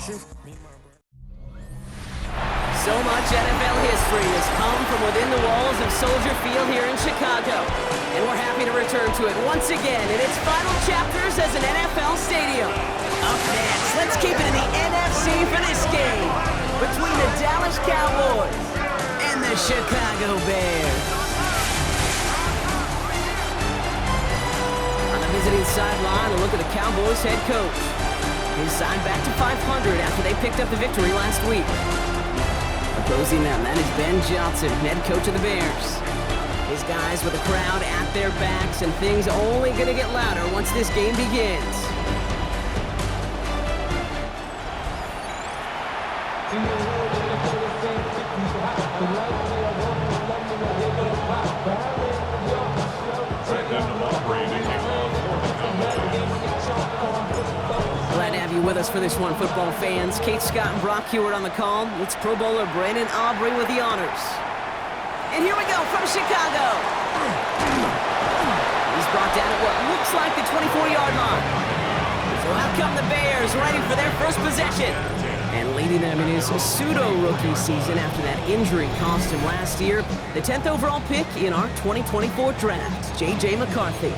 So much NFL history has come from within the walls of Soldier Field here in Chicago. And we're happy to return to it once again in its final chapters as an NFL stadium. Up next, let's keep it in the NFC for this game between the Dallas Cowboys and the Chicago Bears. On the visiting sideline, a look at the Cowboys head coach. His side back to 500 after they picked up the victory last week. Opposing them, that is Ben Johnson, head coach of the Bears. His guys with the crowd at their backs, and things only going to get louder once this game begins. Glad to have you with us for this one, football fans. Kate Scott and Brock Hewitt on the call. It's Pro Bowler Brandon Aubrey with the honors. And here we go from Chicago. He's brought down at what looks like the 24-yard line. So out come the Bears, ready for their first possession. And leading them in his pseudo-rookie season after that injury cost him last year, the 10th overall pick in our 2024 draft, J.J. McCarthy.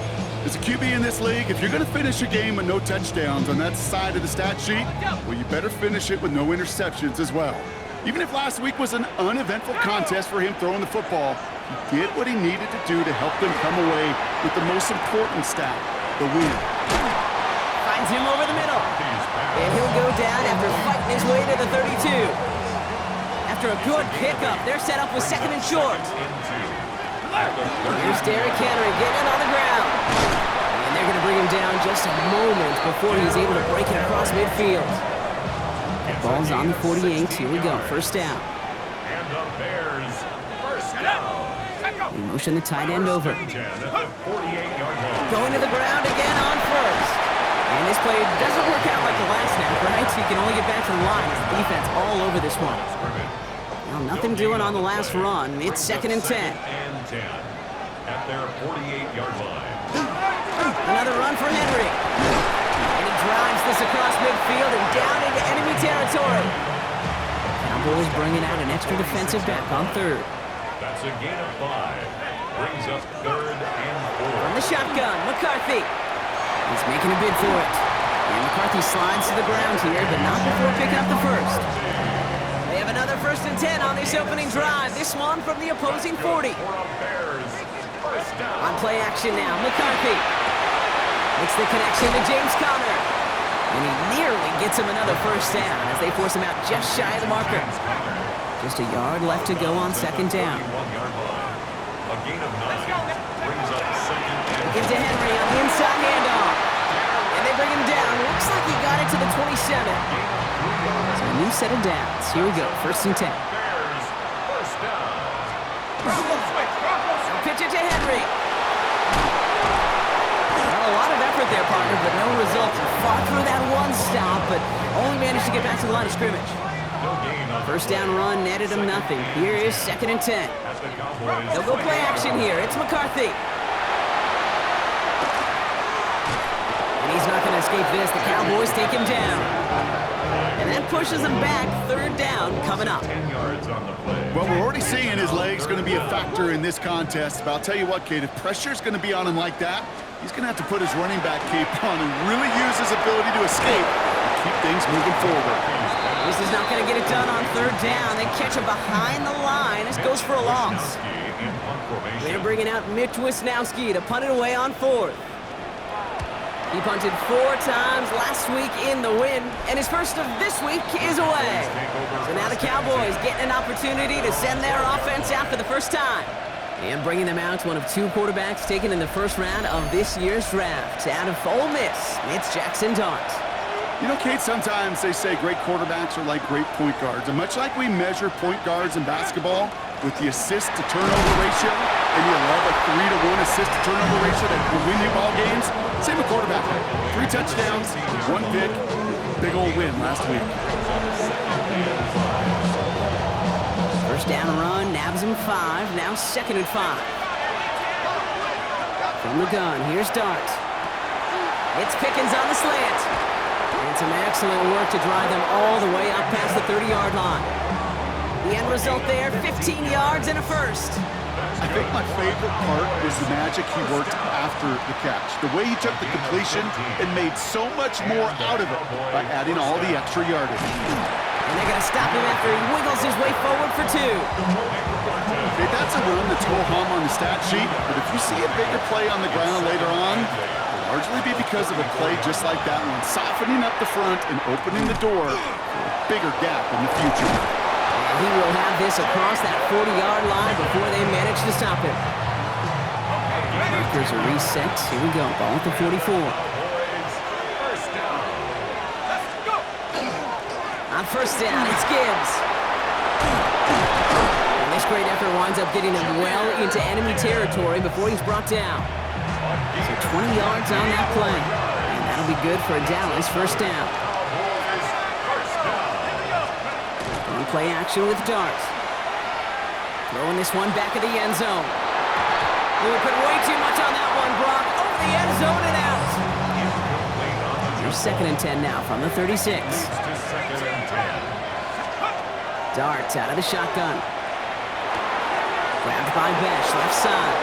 As a QB in this league, if you're going to finish a game with no touchdowns on that side of the stat sheet, well, you better finish it with no interceptions as well. Even if last week was an uneventful contest for him throwing the football, he did what he needed to do to help them come away with the most important stat, the win. Finds him over the middle. And he'll go down after fighting his way to the 32. After a good pickup, they're set up with second and short. Here's Derrick Henry getting it on the ground. And they're going to bring him down just a moment before he's able to break it across midfield. That ball's on the 48. Here we go. First down. And the Bears, first down. We motion the tight end over. 48-yard line. Going to the ground again on first. And this play doesn't work out like the last snap, right? So you can only get back to the line as the defense all over this one. Well, nothing doing on the last run. It's second and 10. At their 48-yard line. Another run for Henry. And he drives this across midfield and down into enemy territory. Cowboys bringing out an extra defensive back on third. That's a gain of 5. Brings up third and 4. From the shotgun, McCarthy. He's making a bid for it. And McCarthy slides to the ground here, but not before picking up the first. They have another first and 10 on this opening drive. This one from the opposing 40. On play action now, McCarthy. It's the connection to James Conner. And he nearly gets him another first down as they force him out just shy of the marker. Just a yard left to go on second down. A gain of 9 brings up second. Give to Henry on the inside handoff. And they bring him down. Looks like he got it to the 27. So a new set of downs. Here we go, first and 10. Bears, first down. Pitch it to Henry. Well, a lot of effort there, partner, but no results. He fought through that one stop, but only managed to get back to the line of scrimmage. First down run netted him nothing. Here is second and 10. They'll go play action here. It's McCarthy. And he's not going to escape this. The Cowboys take him down. And that pushes him back. Third down coming up. 10 yards on the play. Well, we're already seeing his legs going to be a factor in this contest. But I'll tell you what, Kate, if pressure's going to be on him like that, he's going to have to put his running back cape on and really use his ability to escape and keep things moving forward. This is not going to get it done on third down. They catch him behind the line. This goes for a loss. They're bringing out Mitch Wisnowski to punt it away on fourth. He punted 4 times last week in the win, and his first of this week is away. So now the Cowboys getting an opportunity to send their offense out for the first time. And bringing them out, one of 2 quarterbacks taken in the first round of this year's draft. Out of Ole Miss, it's Jackson Dart. You know, Kate, sometimes they say great quarterbacks are like great point guards. And much like we measure point guards in basketball with the assist-to-turnover ratio, and you love a 3-to-1 assist-to-turnover ratio that will win you ball games, same with quarterback. 3 touchdowns, 1 pick, big old win last week. First down run, nabs him 5, now second and 5. From the gun, here's Dart. It's Pickens on the slant. And some excellent work to drive them all the way up past the 30-yard line. The end result there, 15 yards and a first. I think my favorite part was the magic he worked after the catch. The way he took the completion and made so much more out of it by adding all the extra yardage. And they're going to stop him after he wiggles his way forward for 2. Okay, that's a run that's ho-hum on the stat sheet, but if you see a bigger play on the ground later on, it'll largely be because of a play just like that one, softening up the front and opening the door for a bigger gap in the future. He will have this across that 40-yard line before they manage to stop him. Markers are reset. Here we go. Ball at the 44. On first down, it's Gibbs. And this great effort winds up getting him well into enemy territory before he's brought down. So 20 yards on that play. And that'll be good for a Dallas first down. Play action with darts. Throwing this one back at the end zone. We put way too much on that one, Brock. Over the end zone and out. Here's 2nd and 10 now from the 36. Darts out of the shotgun. Grabbed by Besh, left side.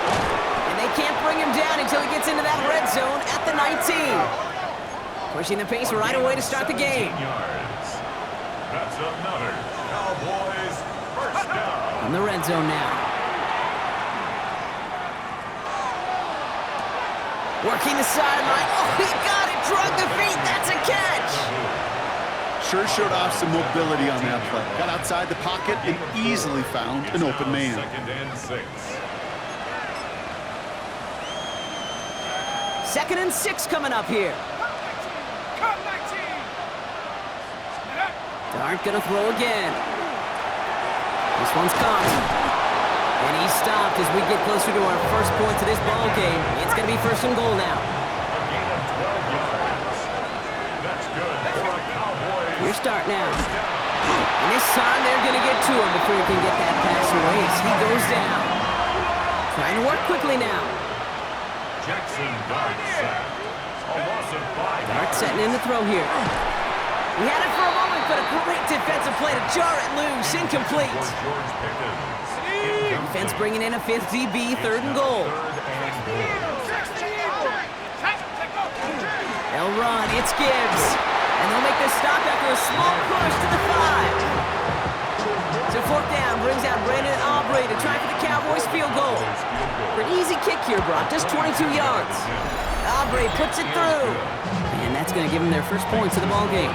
And they can't bring him down until he gets into that red zone at the 19. Pushing the pace right away to start the game. That's another Cowboys first down. On the red zone now. Working the sideline. Oh, he got it. Drug the feet. That's a catch. Sure showed off some mobility on that play. Got outside the pocket and easily found an open man. 2nd and 6. 2nd and 6 coming up here. Dart gonna throw again. This one's caught. And he's stopped as we get closer to our first point to this ball game. It's gonna be 1st and goal now. That's good for a Cowboys. Your start now. And this time they're gonna get to him before he can get that pass away as he goes down. Trying to work quickly now. Jackson Dart sacked. A loss of 5. Dart setting in the throw here. He had it for a moment, but a great defensive play to jar it loose. Incomplete. George Pickens. Defense bringing in a 5th DB, 3rd and goal. They'll run. It's Gibbs. And they'll make the stop after a small push to the 5. So 4th down brings out Brandon Aubrey to try for the Cowboys field goal. For an easy kick here, Brock, just 22 yards. Aubrey puts it through. And that's going to give them their first points of the ball game.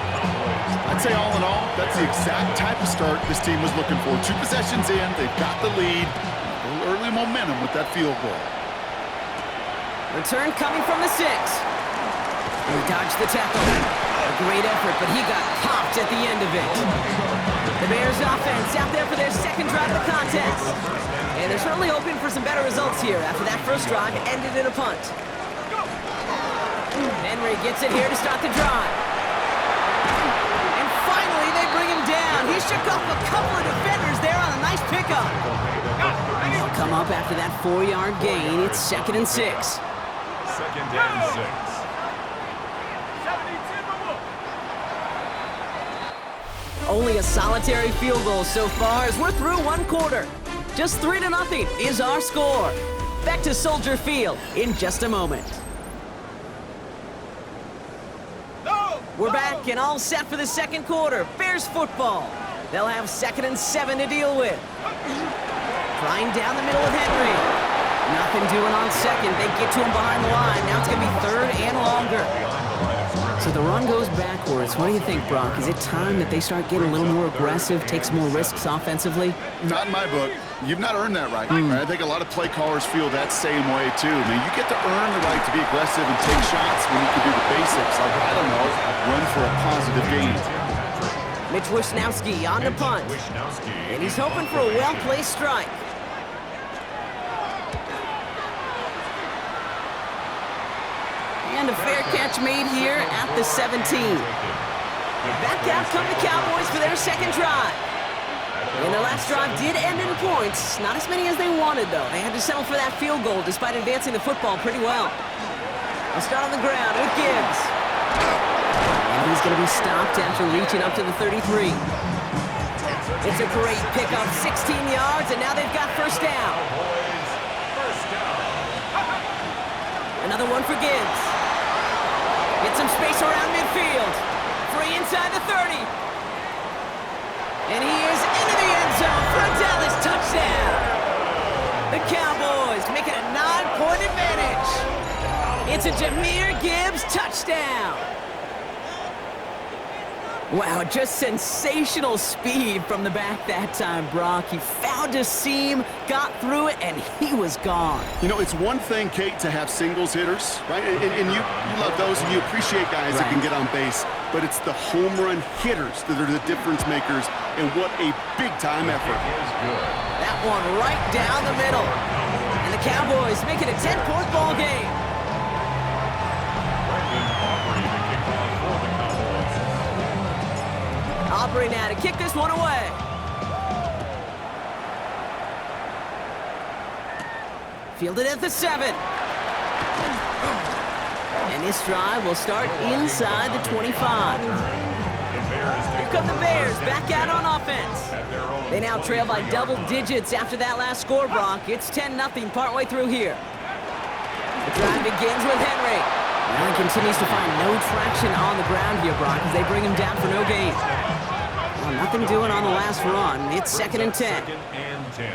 I'd say all in all, that's the exact type of start this team was looking for. 2 possessions in, they've got the lead. A little early momentum with that field goal. Return coming from the 6. He dodged the tackle. A great effort, but he got popped at the end of it. The Bears offense out there for their 2nd drive of the contest. And they're certainly hoping for some better results here after that first drive ended in a punt. Henry gets it here to start the drive. And finally, they bring him down. He shook off a couple of defenders there on a nice pickup. He'll come up after that 4-yard gain. It's 2nd and 6. 2nd and 6. Only a solitary field goal so far as we're through 1 quarter. Just 3-0 is our score. Back to Soldier Field in just a moment. We're back and all set for the 2nd quarter. Bears football. They'll have 2nd and 7 to deal with. Flying down the middle with Henry. Nothing doing on 2nd. They get to him behind the line. Now it's going to be 3rd and longer. So the run goes backwards. What do you think, Brock? Is it time that they start getting a little more aggressive, take some more risks offensively? Not in my book. You've not earned that right. I think a lot of play callers feel that same way, too. I mean, you get to earn the right to be aggressive and take shots when you can do the basics, like, I don't know, run for a positive gain. Mitch Wisnowski on the punt. And he's hoping for a well-placed strike. And a fair catch made here at the 17. Back out come the Cowboys for their 2nd drive. And the last drive did end in points. Not as many as they wanted, though. They had to settle for that field goal despite advancing the football pretty well. They'll start on the ground with Gibbs. And And he's going to be stopped after reaching up to the 33. It's a great pickup, 16 yards, and now they've got first down. Another one for Gibbs. Get some space around midfield. Free inside the 30. And he is into the end zone for a Dallas touchdown. The Cowboys make it a 9-point advantage. It's a Jahmyr Gibbs touchdown. Wow, just sensational speed from the back that time, Brock. He found a seam, got through it, and he was gone. You know, it's one thing, Kate, to have singles hitters, right? And you love those, and you appreciate guys that can get on base. But it's the home run hitters that are the difference makers, and what a big-time effort. That one right down the middle. And the Cowboys make it a 10-point ball game. Aubrey now to kick this one away. Fielded at the 7. And this drive will start inside the 25. Here come the Bears back out on offense. They now trail by double digits after that last score, Brock. It's 10-0 partway through here. The drive begins with Henry. Allen continues to find no traction on the ground here, Brock, as they bring him down for no gain. Well, nothing doing on the last run. It's 2nd and 10. Second and 10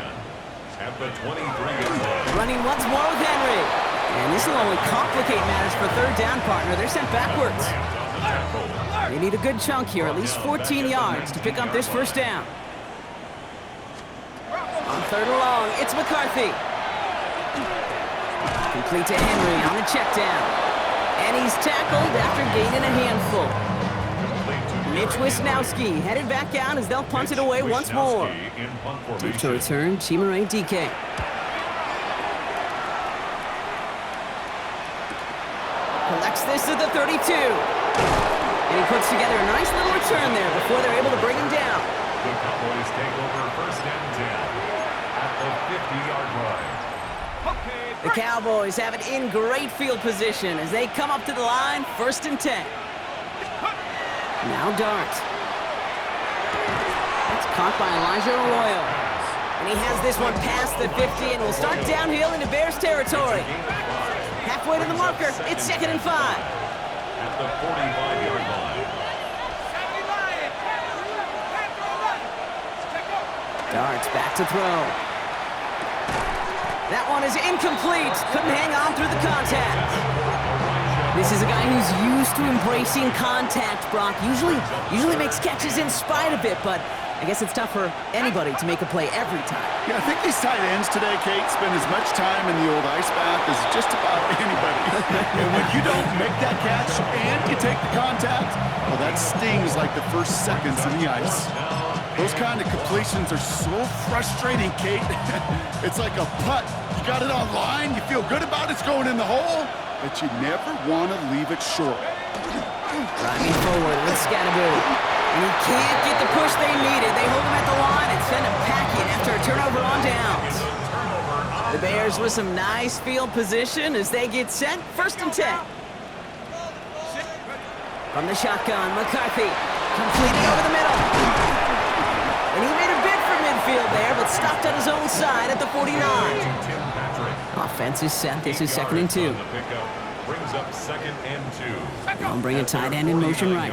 at the 23-yard line. Running once more with Henry. And this will only complicate matters for third down, partner. They're sent backwards. They need a good chunk here, at least 14 yards to pick up this first down. On 3rd and long, it's McCarthy. Complete to Henry on the check down. And he's tackled after gaining a handful. Mitch Wisnowski headed back out as they'll punt it away once more. Deep to return, Chimere DK. Collects this at the 32. And he puts together a nice little return there before they're able to bring him down. The Cowboys take over 1st and 10 at the 50-yard line. The Cowboys have it in great field position as they come up to the line, 1st and 10. Now Dart. It's caught by Elijah Arroyo. And he has this one past the 50 and will start downhill into Bears territory. Halfway to the marker, it's 2nd and 5. At the 45-yard line. Dart's back to throw. That one is incomplete. Couldn't hang on through the contact. This is a guy who's used to embracing contact, Brock. Usually makes catches in spite of it, but I guess it's tough for anybody to make a play every time. Yeah, I think these tight ends today, Kate, spend as much time in the old ice bath as just about anybody. And when you don't make that catch and you take the contact, well, that stings like the first seconds in the ice. Those kind of completions are so frustrating, Kate. It's like a putt. You got it on line, you feel good about it's going in the hole, but you never want to leave it short. Driving forward with Scatteroo. And he can't get the push they needed. They hold him at the line and send him packing after a turnover on downs. The Bears with some nice field position as they get set, 1st and 10. From the shotgun, McCarthy completing over the middle. And he made a bid for midfield there, but stopped on his own side at the 49. Offense is set. This is 2nd and 2. Brings up 2nd and 2. They'll bring a tight end in motion right.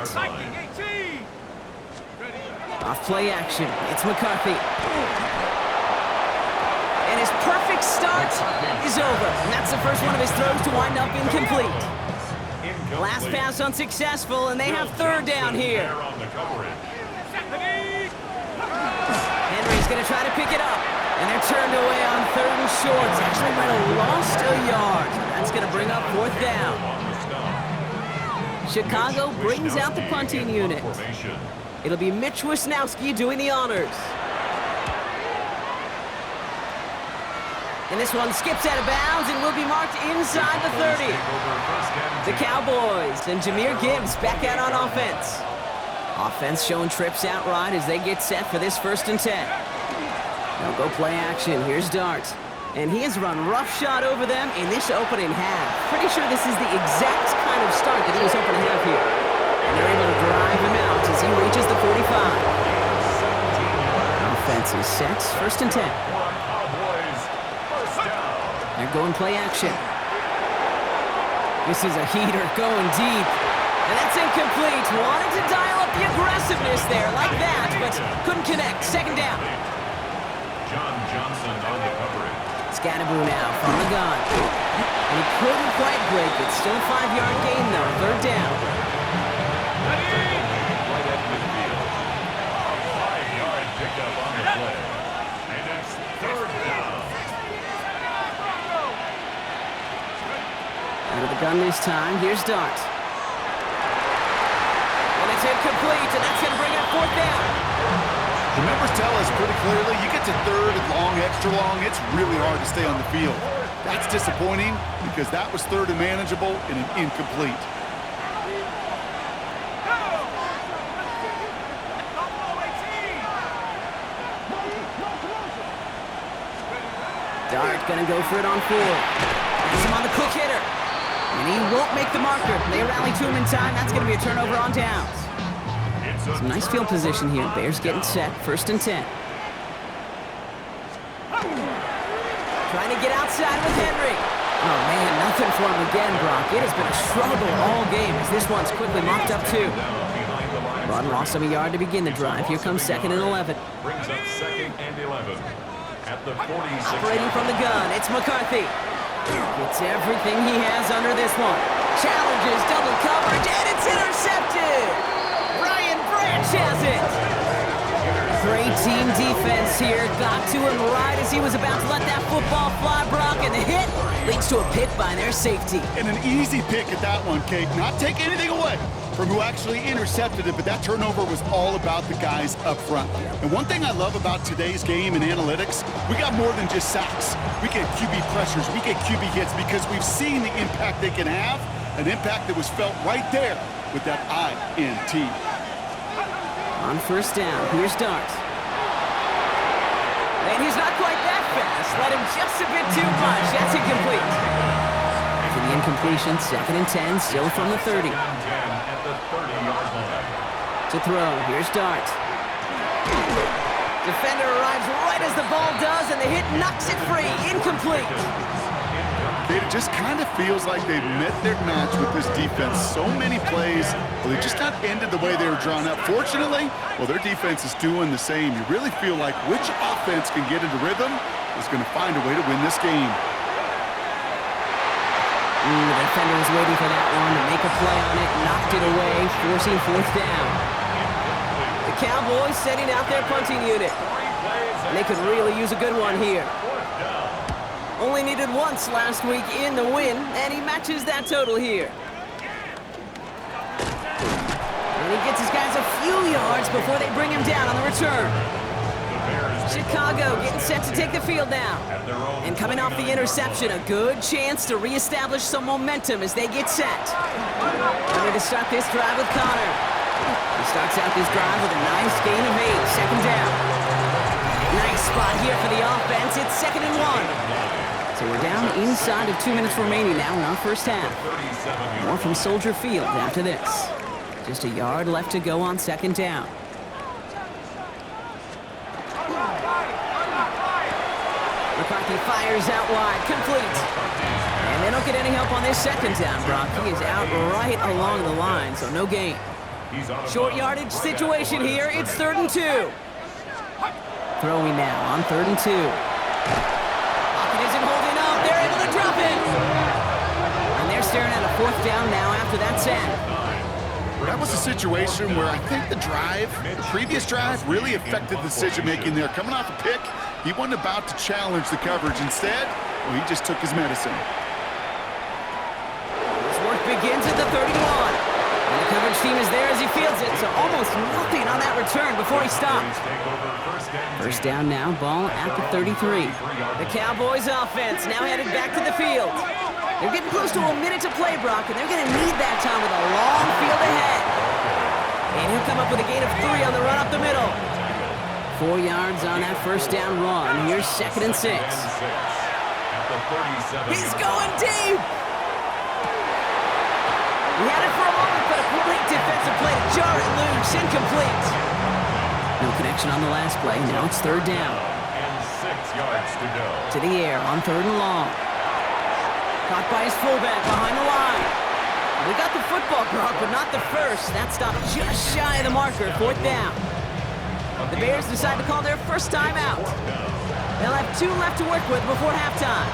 Off play action. It's McCarthy. And his perfect start is over. And that's the first one of his throws to wind up incomplete. Last pass unsuccessful, and they have 3rd down here. Henry's going to try to pick it up. And they're turned away on 3rd and short. Actually might have lost a yard. That's going to bring up 4th down. Chicago brings out the punting unit. It'll be Mitch Wisnowski doing the honors. And this one skips out of bounds and will be marked inside the 30. The Cowboys and Jahmyr Gibbs back out on offense. Offense showing trips out right as they get set for this 1st and 10. They'll go play action. Here's Dart. And he has run roughshod over them in this opening half. Pretty sure this is the exact kind of start that he was hoping to have here. And they're able to he reaches the 45. Offense is set, 1st and 10. They're going play action. This is a heater going deep. And that's incomplete. Wanted to dial up the aggressiveness there like that, but couldn't connect. 2nd down. John Johnson on the coverage. Scatterboo now from the gun. And he couldn't quite break it. Still a 5-yard gain, though. 3rd down. Right at midfield. A 5-yard pickup on the play. And it's 3rd down. Out of the gun this time. Here's Dart. And it's incomplete, and that's going to bring up 4th down. The numbers tell us pretty clearly, you get to 3rd and long, extra long, it's really hard to stay on the field. That's disappointing because that was 3rd and manageable and an incomplete. Dart going to go for it on 4. Has him on the quick hitter. And he won't make the marker. They rally to him in time. That's going to be a turnover on downs. Some nice field position here. Bears getting set. 1st and 10. Trying to get outside with Henry. Oh, man, nothing for him again, Brock. It has been a struggle all game as this one's quickly mopped up, too. Rod lost him a yard to begin the drive. Here comes 2nd and 11. Brings up 2nd and 11. At the 46. Operating from the gun, it's McCarthy. Gets everything he has under this one. Challenges, double coverage, and it's intercepted! Brian Branch has it! Great team defense here. Got to him right as he was about to let that football fly, Brock, and the hit leads to a pick by their safety. And an easy pick at that one, Kate. Not take anything away from who actually intercepted it, but that turnover was all about the guys up front. And one thing I love about today's game in analytics, we got more than just sacks. We get QB pressures, we get QB hits because we've seen the impact they can have, an impact that was felt right there with that INT. On 1st down, here's Dart. And he's not quite that fast. Let him just a bit too much. That's incomplete. For the incompletion, 2nd and 10, still from the 30. At the 30-yard line. To throw, here's Dart. Defender arrives right as the ball does, and the hit knocks it free. Incomplete. It just kind of feels like they've met their match with this defense. So many plays, well, they just not ended the way they were drawn up. Fortunately, well, their defense is doing the same. You really feel like which offense can get into rhythm is going to find a way to win this game. The defender was waiting for that one to make a play on it, knocked it away, forcing 4th down. The Cowboys setting out their punting unit. And they could really use a good one here. Only needed once last week in the win, and he matches that total here. And he gets his guys a few yards before they bring him down on the return. Chicago getting set to take the field now. And coming off the interception, a good chance to reestablish some momentum as they get set. Ready to start this drive with Connor. He starts out this drive with a nice gain of 8, 2nd down. Nice spot here for the offense. It's 2nd and 1. So we're down inside of 2 minutes remaining now in our 1st half. More from Soldier Field after this. Just a yard left to go on 2nd down. McCarthy fires out wide, complete. And they don't get any help on this 2nd down, Brock. He is out right along the line, so no gain. Short yardage situation here. It's 3rd and 2. Throwing now on 3rd and 2. Pocket isn't holding up. They're able to drop it. And they're staring at a 4th down now after that sack. That was a situation where I think the previous drive, really affected the decision-making there. Coming off a pick, he wasn't about to challenge the coverage. Instead, well, he just took his medicine. This work begins at the 31. And the coverage team is there as he fields it, so almost nothing on that return before he stops. 1st down now, ball at the 33. The Cowboys offense now headed back to the field. They're getting close to a minute to play, Brock, and they're going to need that time with a long field ahead. And he'll come up with a gain of 3 on the run up the middle. 4 yards on that 1st down run. Here's 2nd and 6. He's going deep. He had it for a moment, but a Great defensive play to jar it loose. Incomplete. No connection on the last play. Now it's third down. And 6 yards to go. To the air on third and long. Caught by his fullback behind the line. We got the football, Gronk, but not the first. That stopped just shy of the marker. Fourth down. The Bears decide to call their first time out. They'll have 2 left to work with before halftime.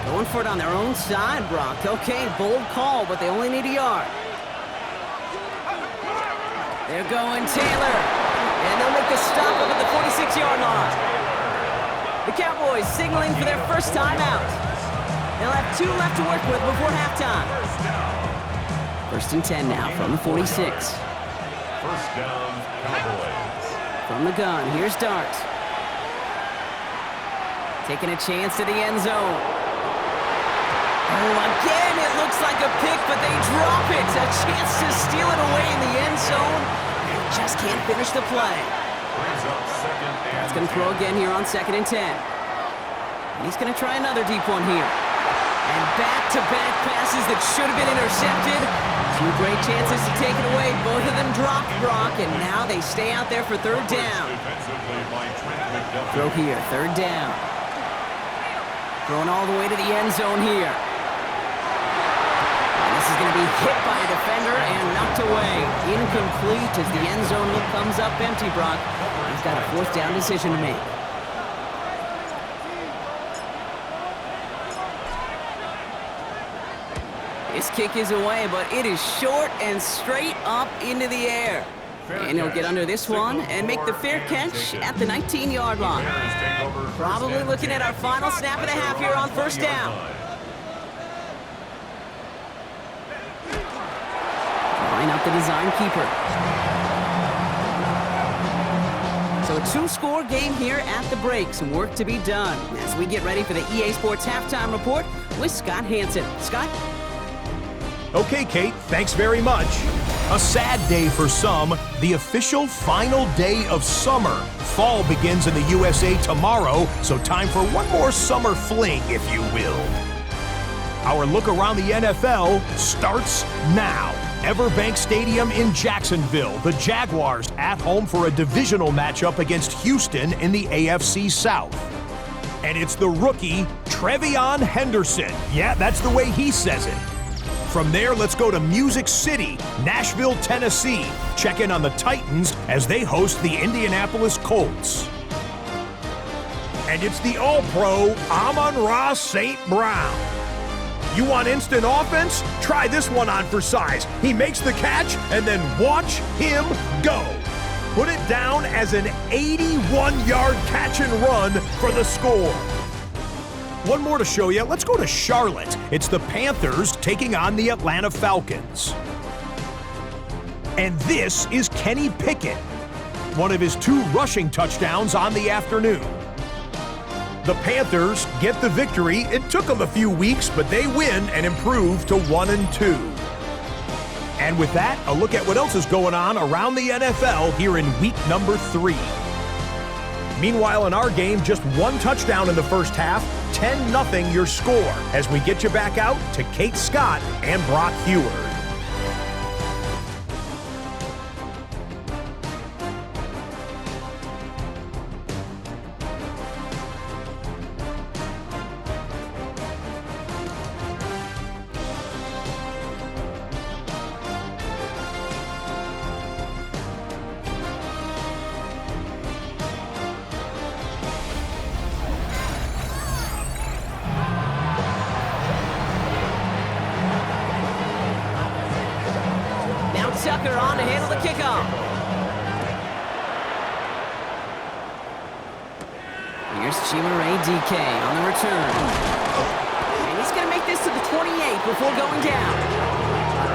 Going for it on their own side, Brock. Okay, bold call, but they only need a yard. They're going Taylor. And they'll make the stop up at the 46-yard line. The Cowboys signaling for their first time out. They'll have 2 left to work with before halftime. First and 10 now from the 46. First down, Cowboys. From the gun, here's Dart. Taking a chance to the end zone. Oh, again, it looks like a pick, but they drop it. A chance to steal it away in the end zone. They just can't finish the play. He's going to throw again here on 2nd and 10. And he's going to try another deep one here. And back-to-back passes that should have been intercepted. 2 great chances to take it away. Both of them dropped, Brock, and now they stay out there for third down. Throw here, third down. Throwing all the way to the end zone here. And this is going to be hit by a defender and knocked away. Incomplete as the end zone look comes up empty, Brock. He's got a fourth down decision to make. This kick is away, but it is short and straight up into the air. And he'll get under this one and make the fair catch at the 19-yard line. Probably looking at our final snap and a half here on first down. Line up the design keeper. So a 2-score game here at the break. Some work to be done as we get ready for the EA Sports Halftime Report with Scott Hansen. Scott? Okay, Kate, thanks very much. A sad day for some, the official final day of summer. Fall begins in the USA tomorrow, so time for one more summer fling, if you will. Our look around the NFL starts now. Everbank Stadium in Jacksonville, the Jaguars at home for a divisional matchup against Houston in the AFC South. And it's the rookie, Trevion Henderson. Yeah, that's the way he says it. From there, let's go to Music City, Nashville, Tennessee. Check in on the Titans as they host the Indianapolis Colts. And it's the All-Pro, Amon-Ra St. Brown. You want instant offense? Try this one on for size. He makes the catch, and then watch him go. Put it down as an 81-yard catch and run for the score. One more to show you. Let's go to Charlotte. It's the Panthers taking on the Atlanta Falcons. And this is Kenny Pickett, one of his 2 rushing touchdowns on the afternoon. The Panthers get the victory. It took them a few weeks, but they win and improve to 1-2. And with that, a look at what else is going on around the NFL here in week number 3. Meanwhile, in our game, just 1 touchdown in the first half, 10-0 your score, as we get you back out to Kate Scott and Brock Heward. Tucker on to handle the kickoff. Here's Chimaray DK on the return. And he's going to make this to the 28 before going down.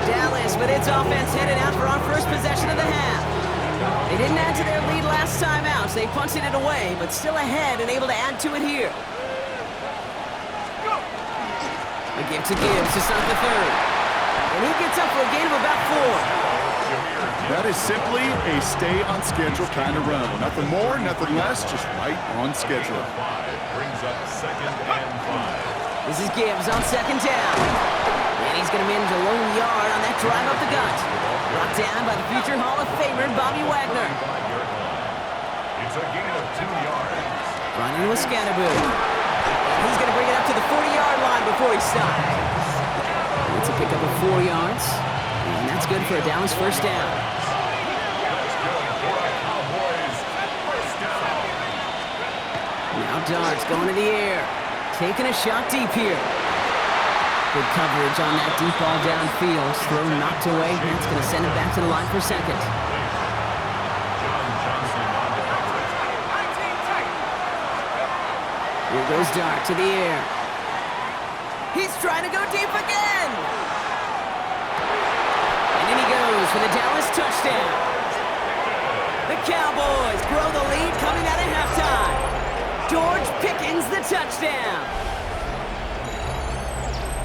Dallas with its offense headed out for our first possession of the half. They didn't add to their lead last time out, so they punted it away, but still ahead and able to add to it here. A give to Gibbs to start the third. And he gets up for a gain of about 4. That is simply a stay-on-schedule kind of run. Nothing more, nothing less, just right on schedule. 5 brings up 2nd and 5. This is Gibbs on 2nd down. And he's going to manage a lone yard on that drive up the gut. Brought down by the future Hall of Famer, Bobby Wagner. It's a gain of 2 yards. Running with Scatterboo. He's going to bring it up to the 40-yard line before he stops. It's a pickup of 4 yards. And that's good for a Dallas first down. That's good for a Cowboys first down. Now Darts going to the air. Taking a shot deep here. Good coverage on that deep ball downfield. Throw knocked away. That's going to send it back to the line for second. Here goes Dart to the air. He's trying to go deep again. And in he goes for the Dallas touchdown. The Cowboys grow the lead coming out of halftime. George Pickens the touchdown.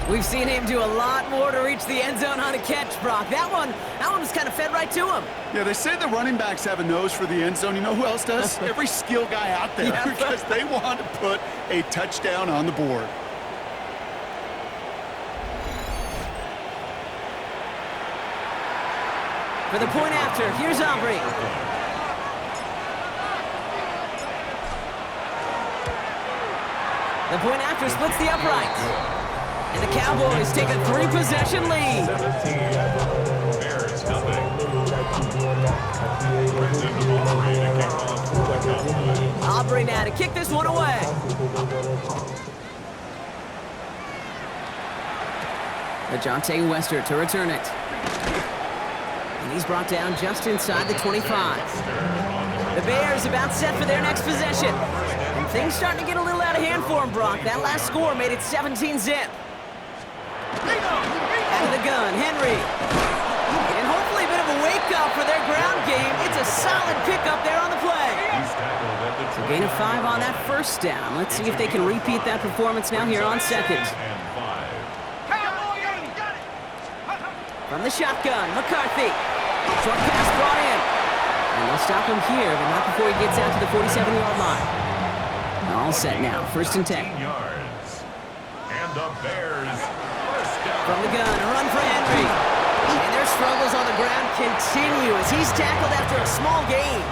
We've seen him do a lot more to reach the end zone on a catch, Brock. That one was kind of fed right to him. Yeah, they say the running backs have a nose for the end zone. You know who else does? Every skill guy out there, because they want to put a touchdown on the board. For the point after, here's Aubrey. The point after splits the uprights. And the Cowboys take a 3-possession lead. 17. Bears nothing. Aubrey now to kick this one away. DeJounte Wester to return it. And he's brought down just inside the 25. The Bears about set for their next possession. And things starting to get a little out of hand for him, Brock. That last score made it 17-zip. Out of the gun, Henry. And hopefully a bit of a wake-up for their ground game. It's a solid pickup there on the play. So gain of 5 on that first down. Let's see if they can repeat that performance now here on second. From the shotgun, McCarthy. Short pass brought in. And they'll stop him here, but not before he gets out to the 47-yard line. All set now, 1st and 10. Yards. And the Bears first down. From the gun, a run for Henry. And their struggles on the ground continue as he's tackled after a small gain.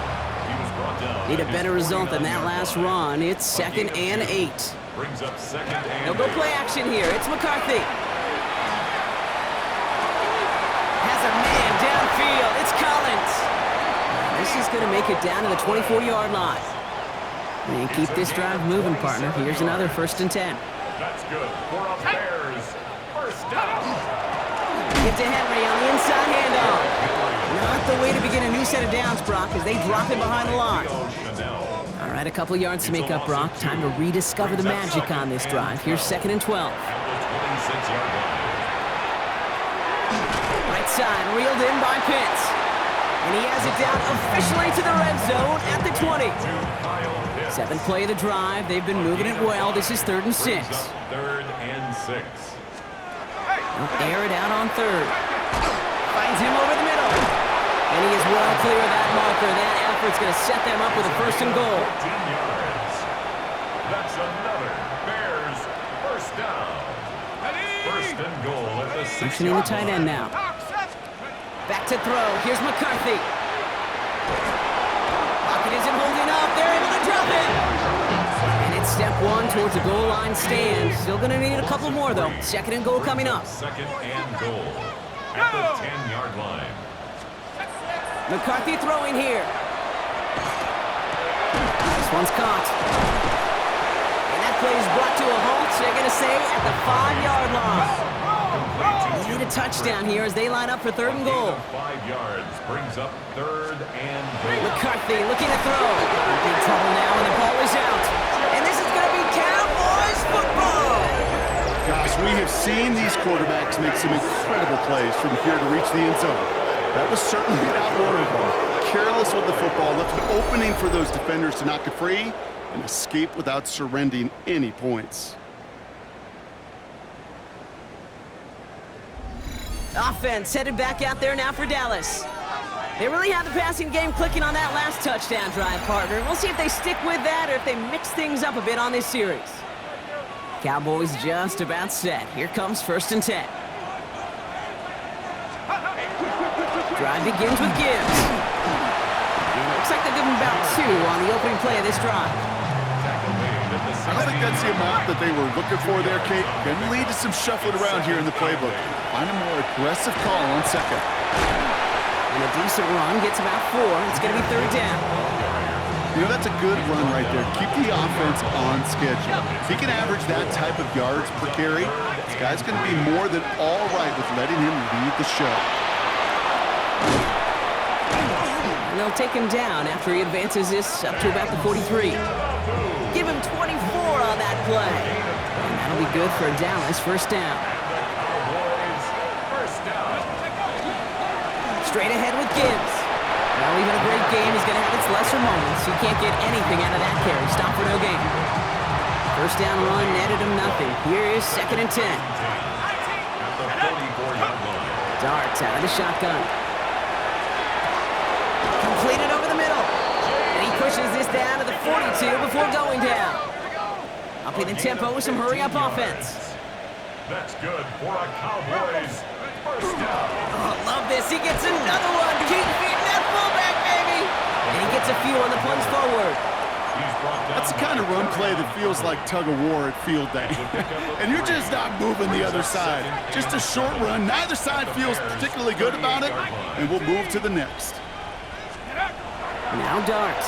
He was brought down. Need a better result than that last run. It's 2nd and 8. Brings up 2nd and They'll go play action here. It's McCarthy. Has a man downfield. It's Collins. This is going to make it down to the 24-yard line. And keep this drive moving, partner. Here's another 1st and 10. That's good for a Bears first down. Get to Henry on the inside handoff. Not the way to begin a new set of downs, Brock, as they drop him behind the line. All right, a couple yards to make up, Brock. Time to rediscover the magic on this drive. Here's 2nd and 12. Right side, reeled in by Pitts. And he has it down officially to the red zone at the 20. 7th play of the drive. They've been moving it well. This is 3rd and 6. 3rd and 6. They'll air it out on 3rd. Finds him over the middle. And he is well clear of that marker. That effort's going to set them up with a 1st and goal. 10 yards. That's another Bears first down. 1st and goal at the 6-yard line. Motioning the tight end now. Back to throw. Here's McCarthy. Pocket isn't holding up. They're able to drop it. And it's step 1 towards a goal line stand. Still going to need a couple more, though. 2nd and goal coming up. 2nd and goal at the 10-yard line. McCarthy throwing here. This one's caught. And that play is brought to a halt, so they're going to say at the 5-yard line. Need a touchdown here as they line up for 3rd and goal. 5 yards brings up 3rd and goal. McCarthy looking to throw. Big trouble now, and the ball is out. And this is going to be Cowboys football. Gosh, we have seen these quarterbacks make some incredible plays from here to reach the end zone. That was certainly not one of them. Careless with the football, left an opening for those defenders to knock it free and escape without surrendering any points. Offense headed back out there now for Dallas. They really have the passing game clicking on that last touchdown drive, partner. We'll see if they stick with that or if they mix things up a bit on this series. Cowboys just about set. Here comes 1st and 10. Drive begins with Gibbs. Looks like they're giving about 2 on the opening play of this drive. I don't think that's the amount that they were looking for there, Kate. Can lead to some shuffling around here in the playbook. Find a more aggressive call on second. And a decent run gets about 4. It's going to be 3rd down. You know, that's a good run right there. Keep the offense on schedule. If he can average that type of yards per carry, this guy's going to be more than all right with letting him lead the show. And they'll take him down after he advances this up to about the 43. Give him 24 on that play. And that'll be good for Dallas. 1st down. Straight ahead with Gibbs. Well, even a great game is going to have its lesser moments. He can't get anything out of that carry. Stop for no gain. 1st down run netted him nothing. Here is 2nd and 10. Darts out of the shotgun. Completed over the middle. And he pushes this down to the 42 before going down. Upping the tempo with some hurry-up offense. That's good for a Cowboys 1st down. Oh, love this. He gets another one. Keep feeding that fullback, baby. And he gets a few on the plunge forward. That's the kind of run play that feels like tug-of-war at field day. And you're just not moving the other side. Just a short run. Neither side feels particularly good about it. And we'll move to the next. Now Dart.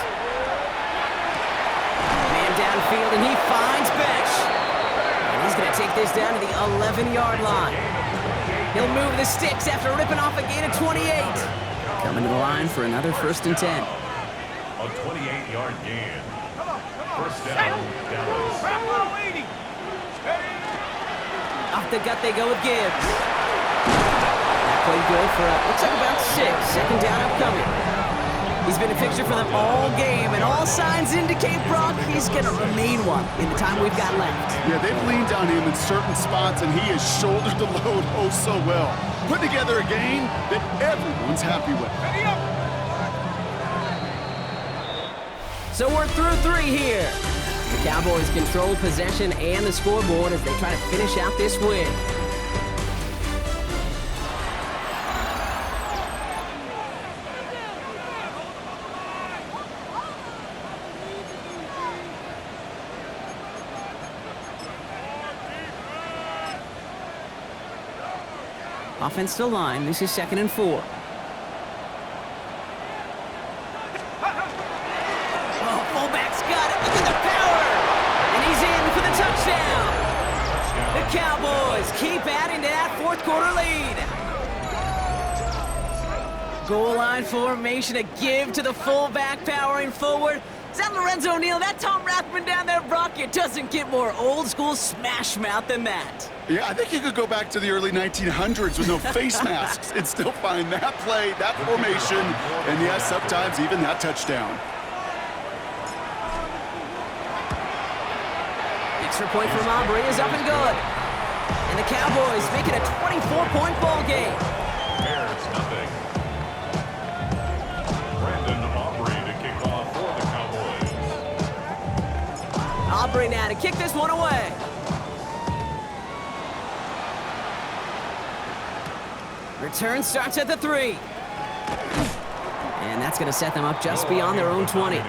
Man downfield, and he finds Besh. And he's going to take this down to the 11-yard line. He'll move the sticks after ripping off a gain of 28. Coming to the line for another 1st and 10. A 28-yard gain. 1st down, Dallas. Off the gut they go with Gibbs. That played good for, looks like about 6. 2nd down upcoming. He's been a fixture for them all game, and all signs indicate, Brock, he's going to remain one in the time we've got left. Yeah, they've leaned on him in certain spots, and he has shouldered the load oh so well. Put together a game that everyone's happy with. So we're through 3 here. The Cowboys control possession and the scoreboard as they try to finish out this win. Offense to line. This is 2nd and 4. Oh, fullback's got it. Look at the power. And he's in for the touchdown. The Cowboys keep adding to that 4th quarter lead. Goal line formation, a give to the fullback powering forward. Is that Lorenzo O'Neal? That Tom Rathman down there, Brock? It doesn't get more old school smash mouth than that. Yeah, I think you could go back to the early 1900s with no face masks and still find that play, that formation, and yes, sometimes even that touchdown. Extra point from Aubrey is up and good. And the Cowboys make it a 24-point ball game. Bears nothing. Brandon Aubrey to kick off for the Cowboys. Aubrey now to kick this one away. Return starts at the 3. And that's going to set them up just beyond their own 20.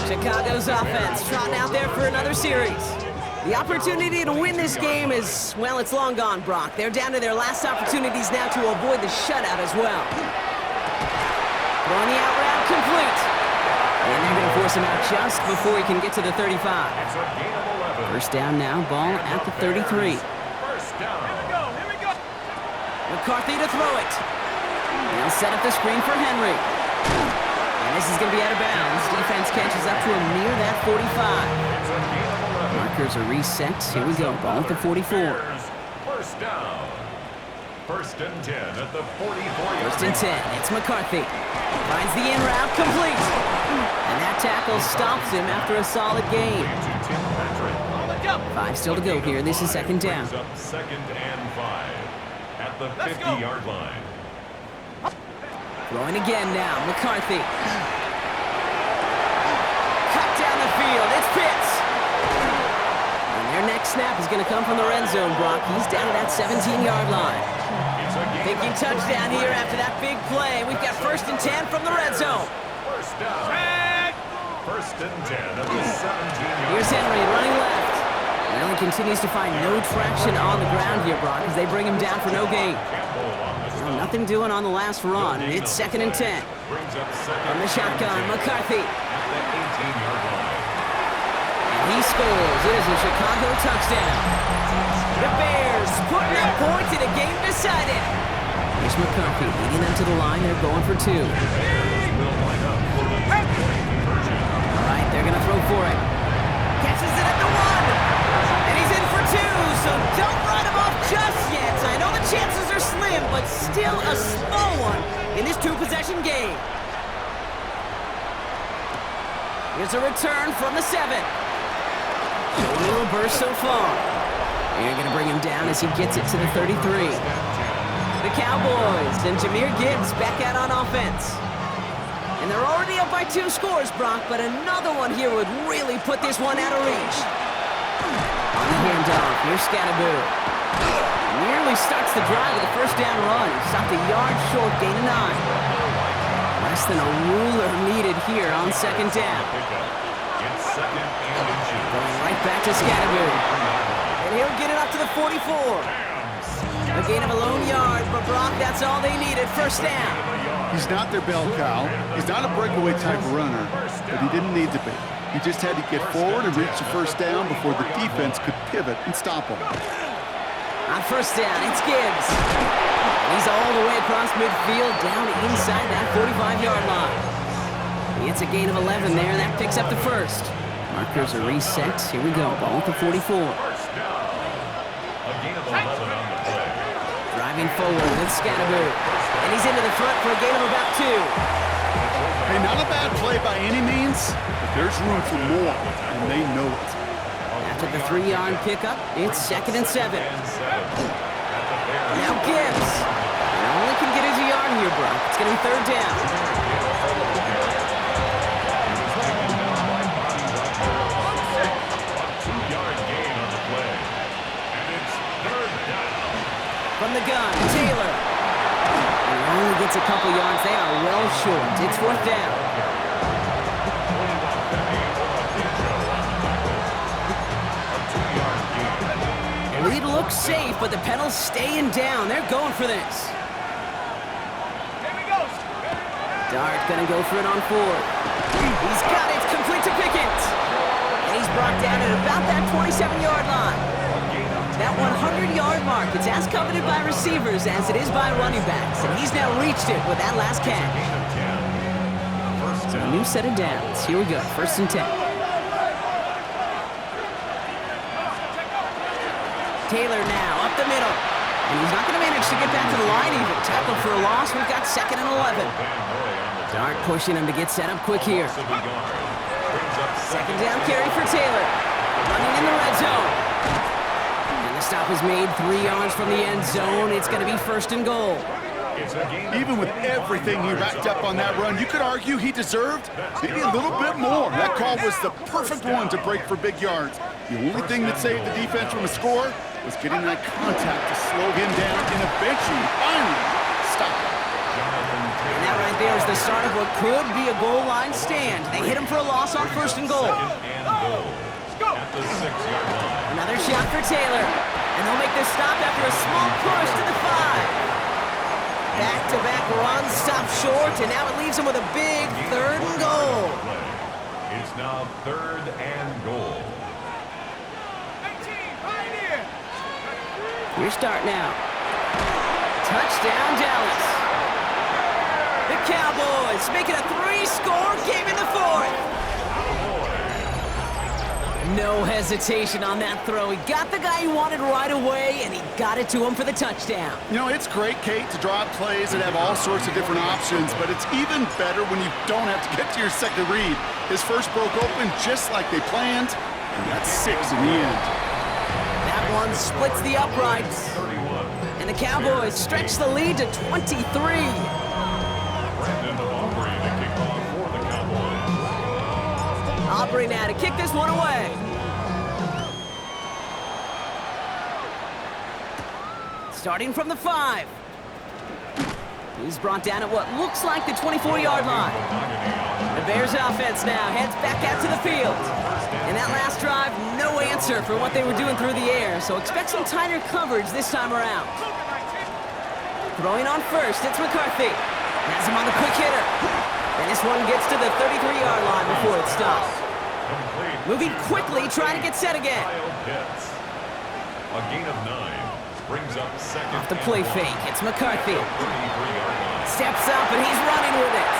Chicago's offense trotting out there for another series. The opportunity to win this game is, well, it's long gone, Brock. They're down to their last opportunities now to avoid the shutout as well. Throwing the out route complete. And they're going to force him out just before he can get to the 35. It's a gain of 11. 1st down now, ball at the 33. 1st down. McCarthy to throw it. They'll set up the screen for Henry. And this is going to be out of bounds. Defense catches up to him near that 45. Markers are reset. Here we go. Ball at the 44. 1st down. 1st and 10 at the 44. 1st and 10. It's McCarthy. Finds the in route complete. And that tackle stops him after a solid game. 5 still to go here. This is 2nd down. 2nd and 5. At the 50-yard line. Throwing again now, McCarthy. Cut down the field, it's Pitts. And their next snap is going to come from the red zone, Brock. He's down to that 17-yard line. Thinking touchdown here after that big play. We've got 1st and 10 from the red zone. First down. 1st and 10 at the 17-yard. Here's Henry running left. Well, he continues to find no traction on the ground here, Brock, as they bring him down for no gain. Well, nothing doing on the last run. It's 2nd and 10. From the shotgun, McCarthy. And he scores. It is a Chicago touchdown. The Bears putting up points in a game decided. Here's McCarthy leading them to the line. They're going for 2. All right, they're going to throw for it. Catches it at the 1. And he's in for 2, so don't write him off just yet. I know the chances are slim, but still a small one in this 2-possession game. Here's a return from the 7. A little burst so far. They're going to bring him down as he gets it to the 33. The Cowboys and Jahmyr Gibbs back out on offense. And they're already up by 2 scores, Brock, but another one here would really put this one out of reach. On the handoff, here's Scatterbo. Nearly starts the drive with a 1st down run. He stopped a yard short, gain of 9. Less than a ruler needed here on 2nd down. Going right back to Scatterbo. And he'll get it up to the 44. A gain of a lone yard, but Brock, that's all they needed. 1st down. He's not their bell cow. He's not a breakaway type runner, but he didn't need to be. He just had to get forward and reach the 1st down before the defense could pivot and stop him. On 1st down, it's Gibbs. He's all the way across midfield, down inside that 45-yard line. It's a gain of 11 there, and that picks up the 1st. Markers are reset. Here we go, ball at the 44. Driving forward with Scatterbo. And he's into the front for a gain of about 2. Hey, not a bad play by any means, but there's room for more, and they know it. After the 3-yard pickup, it's 2nd and 7. Now Gibbs. And only can get his yard here, Brock. It's going to be 3rd down. From the gun, Taylor. And he only gets a couple yards. They are well short. It's 4th down. The lead looks safe, but the pedal's staying down. They're going for this. Dart gonna go for it on 4th. He's got it. It's complete to Pickett. And he's brought down at about that 27-yard line. That 100-yard mark, it's as coveted by receivers as it is by running backs, and he's now reached it with that last catch. So a new set of downs. Here we go, 1st and 10. Taylor now up the middle, and he's not going to manage to get back to the line even. Tackled for a loss. We've got 2nd and 11. Dart pushing him to get set up quick here. 2nd down carry for Taylor. Running in the red zone. Stop is made 3 yards from the end zone. It's going to be 1st and goal. Even with everything he racked up on that run, you could argue he deserved maybe a little bit more. That call was the perfect one to break for big yards. The only thing that saved the defense from a score was getting that contact to slow him down and eventually, finally, stop him. And that right there is the start of what could be a goal line stand. They hit him for a loss on 1st and goal. Another shot for Taylor. And they'll make this stop after a small push to the 5. Back-to-back runs stop short, and now it leaves them with a big 3rd and goal. It's now 3rd and goal. Your start now. Touchdown, Dallas. The Cowboys making a 3-score game in the 4th. No hesitation on that throw. He got the guy he wanted right away, and he got it to him for the touchdown. You know, it's great, Kate, to draw up plays that have all sorts of different options, but it's even better when you don't have to get to your second read. His first broke open just like they planned, and got 6 in the end. That one splits the uprights, and the Cowboys stretch the lead to 23. Aubrey now to kick this one away. Starting from the 5. He's brought down at what looks like the 24-yard line. The Bears offense now heads back out to the field. In that last drive, no answer for what they were doing through the air, so expect some tighter coverage this time around. Throwing on first, it's McCarthy. Has him on the quick hitter. And this one gets to the 33-yard line before it stops. Moving quickly, trying to get set again. A gain of 9 brings up second. Off the play fake, it's McCarthy. Steps up, and he's running with it.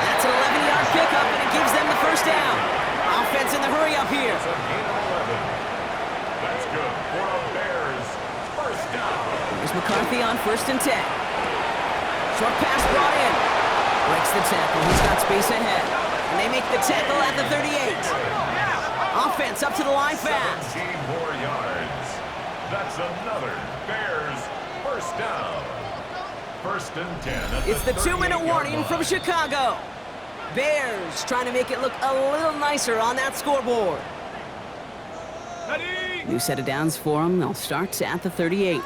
That's an 11-yard pickup, and it gives them the first down. Offense in the hurry up here. It's a gain of 11. That's good for the Bears. First down. Here's McCarthy on 1st and 10. Short pass brought in. Breaks the tackle. He's got space ahead. And they make the tackle at the 38. Offense up to the line fast. 17 more yards. That's another Bears first down. 1st and 10 at It's the 2-minute warning line. from Chicago. Bears trying to make it look a little nicer on that scoreboard. New set of downs for them. They'll start at the 38.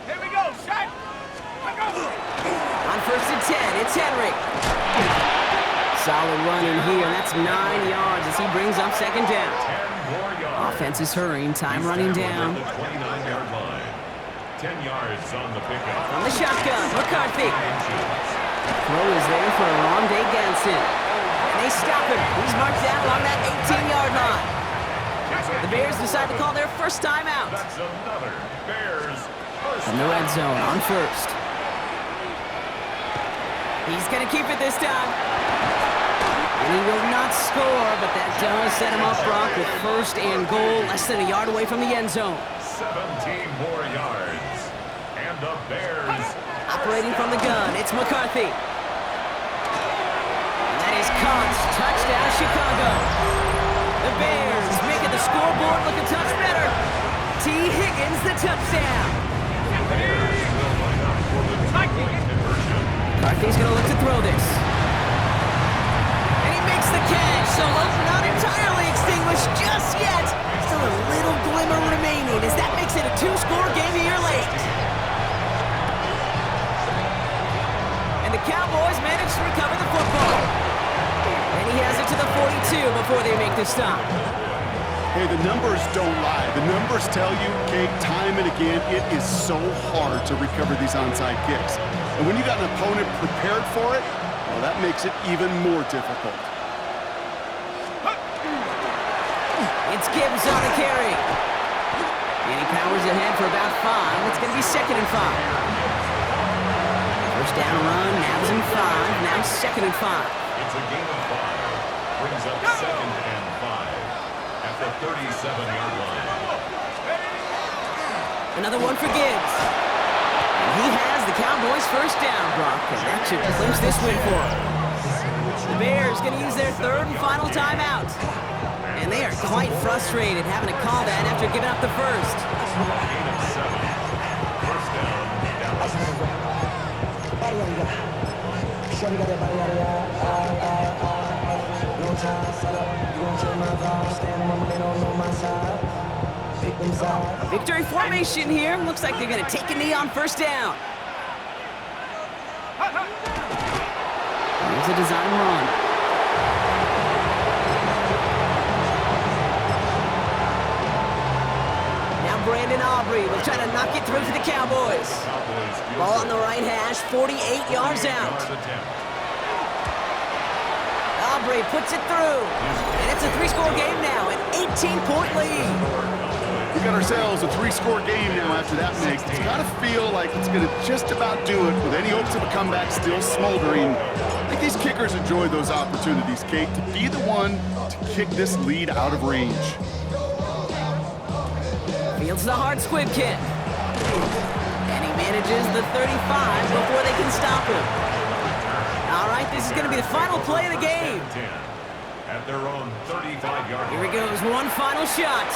Here we go, shot. On 1st and 10, it's Henry. Solid run in here. That's 9 yards as he brings up 2nd down. 10 more yards. Offense is hurrying. Time running down. At the 29-yard line. 10 yards on the pickup. From the shotgun, McCarthy. Throw is there for a long day Ganson. And they stop him. He's marked down along that 18-yard line. The Bears decide to call their first timeout. That's another Bears first From the red zone on 1st. He's going to keep it this time. And he will not score, but that does set him up, Brock, with 1st and goal, less than a yard away from the end zone. 17 more yards. And the Bears Operating from the gun, it's McCarthy. And that is caught. Touchdown, Chicago. The Bears making the scoreboard look a touch better. T. Higgins, the touchdown. McCarthy's going to look to throw this. And he makes the catch, so hope not entirely extinguished just yet. Still a little glimmer remaining as that makes it a 2-score game here late. And the Cowboys manage to recover the football. And he has it to the 42 before they make the stop. Hey, the numbers don't lie. The numbers tell you, Kate, time and again, it is so hard to recover these onside kicks. And when you got an opponent prepared for it, well, that makes it even more difficult. It's Gibbs on the carry. And he powers ahead for about 5. It's going to be 2nd and 5. First down run, Navs in 5. Now 2nd and 5. It's a gain of 5. Brings up 2nd and 5 at the 37-yard line. Another one for Gibbs. And he has the Cowboys' first down, Brock. And that should clinch this win for him. The Bears going to use their 3rd and final timeout. And they are quite frustrated having to call that after giving up the first. Gain of 7. First down, Dallas. Victory formation here. Looks like they're going to take a knee on 1st down. Here's a design run. Brandon Aubrey will try to knock it through to the Cowboys. Ball on the right hash, 48 yards out. Aubrey puts it through. And it's a 3-score game now, an 18-point lead. We got ourselves a 3-score game now after that mix. It's got to feel like it's going to just about do it with any hopes of a comeback still smoldering. I think these kickers enjoy those opportunities, Kate, to be the one to kick this lead out of range. Fields the hard squib kick. And he manages the 35 before they can stop him. All right, this is going to be the final play of the game. At their own 35-yard line. Here he goes, one final shot.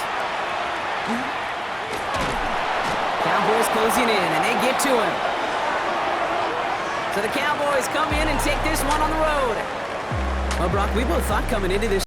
Cowboys closing in, and they get to him. So the Cowboys come in and take this one on the road. Well, Brock, we both thought coming into this